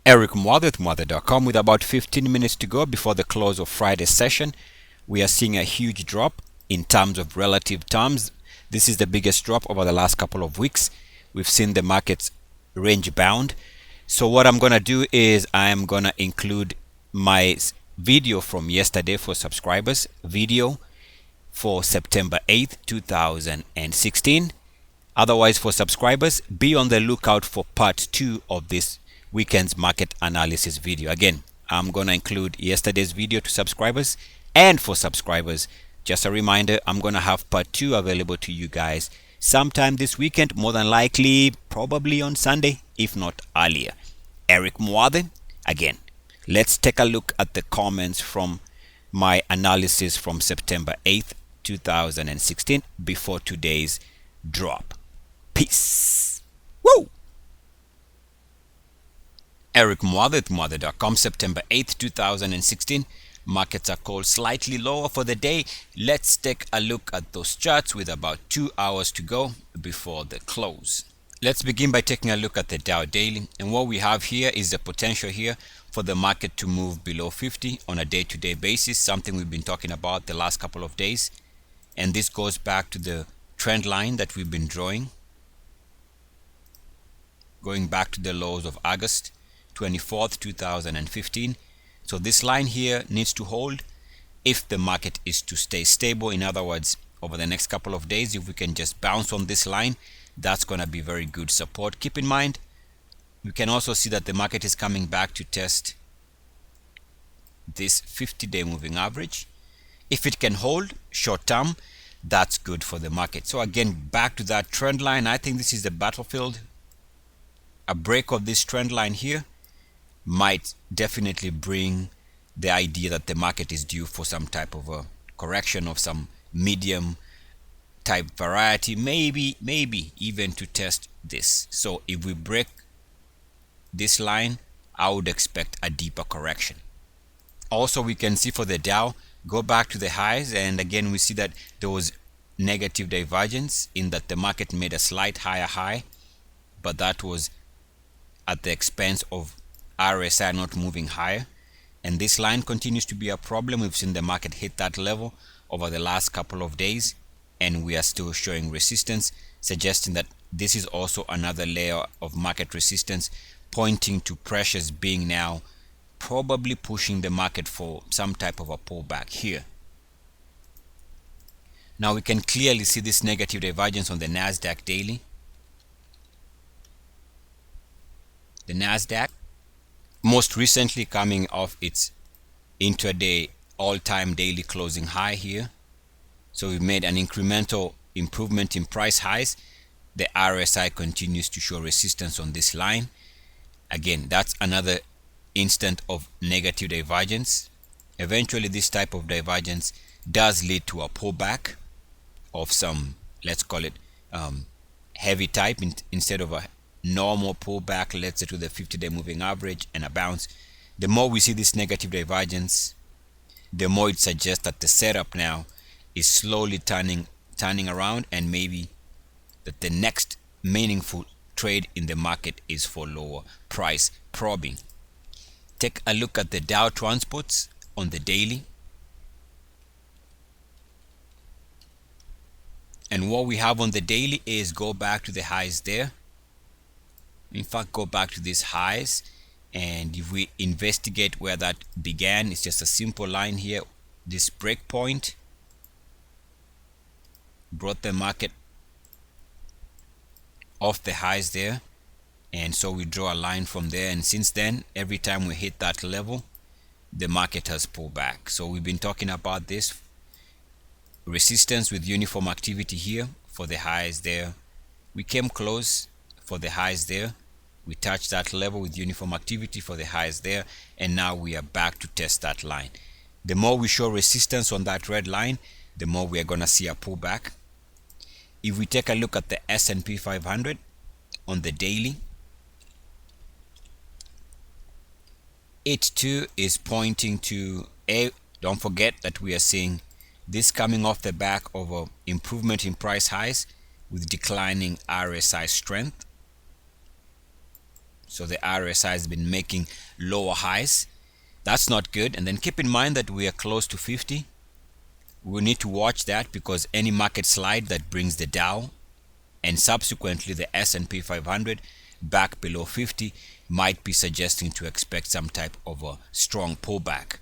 Eric Mother@Mother.com. With about 15 minutes to go before the close of Friday's session, we are seeing a huge drop in terms of relative terms. This is the biggest drop over the last couple of weeks. We've seen the markets range bound. So what I'm going to do is I'm going to include my video from yesterday for subscribers, video for September 8th, 2016. Otherwise, for subscribers, be on the lookout for part 2 of this weekend's market analysis video. Again, I'm going to include yesterday's video to subscribers, and for subscribers, just a reminder, I'm going to have part 2 available to you guys sometime this weekend, more than likely probably on Sunday, if not earlier. Eric Muade. Again, let's take a look at the comments from my analysis from September 8th, 2016 before today's drop. Peace. Woo! Eric Muade@Mother.com, September 8th, 2016. Markets are called slightly lower for the day. Let's take a look at those charts with about 2 hours to go before the close. Let's begin by taking a look at the Dow Daily. And what we have here is the potential here for the market to move below 50 on a day-to-day basis, something we've been talking about the last couple of days. And this goes back to the trend line that we've been drawing, going back to the lows of August 24th, 2015. So this line here needs to hold if the market is to stay stable. In other words, over the next couple of days, if we can just bounce on this line, that's going to be very good support. Keep in mind, you can also see that the market is coming back to test this 50-day moving average. If it can hold short term, that's good for the market. So again, back to that trend line, I think this is the battlefield. A break of this trend line here might definitely bring the idea that the market is due for some type of a correction of some medium type variety, maybe even to test this. So if we break this line, I would expect a deeper correction. Also, we can see for the Dow, go back to the highs, and again we see that there was negative divergence in that the market made a slight higher high, but that was at the expense of RSI not moving higher. And this line continues to be a problem. We've seen the market hit that level over the last couple of days, and we are still showing resistance, suggesting that this is also another layer of market resistance, pointing to pressures being now probably pushing the market for some type of a pullback here. Now we can clearly see this negative divergence on the Nasdaq daily. The Nasdaq most recently coming off its intraday all-time daily closing high here. So we've made an incremental improvement in price highs. The RSI continues to show resistance on this line. Again, that's another instant of negative divergence. Eventually, this type of divergence does lead to a pullback of some, let's call it heavy type, instead of a normal pullback, let's say to the 50-day moving average and a bounce. The more we see this negative divergence, the more it suggests that the setup now is slowly turning around, and maybe that the next meaningful trade in the market is for lower price probing. Take a look at the Dow Transports on the daily. And what we have on the daily is go back to the highs there. In fact, go back to these highs, and if we investigate where that began, it's just a simple line here. This break point brought the market off the highs there, and so we draw a line from there, and since then, every time we hit that level, the market has pulled back. So we've been talking about this resistance with uniform activity here for the highs there. We came close for the highs there. We touched that level with uniform activity for the highs there, and now we are back to test that line. The more we show resistance on that red line, the more we are going to see a pullback. If we take a look at the S&P 500 on the daily, it too is pointing to don't forget that we are seeing this coming off the back of an improvement in price highs with declining RSI strength. So the RSI has been making lower highs. That's not good. And then keep in mind that we are close to 50. We need to watch that, because any market slide that brings the Dow and subsequently the S&P 500 back below 50 might be suggesting to expect some type of a strong pullback.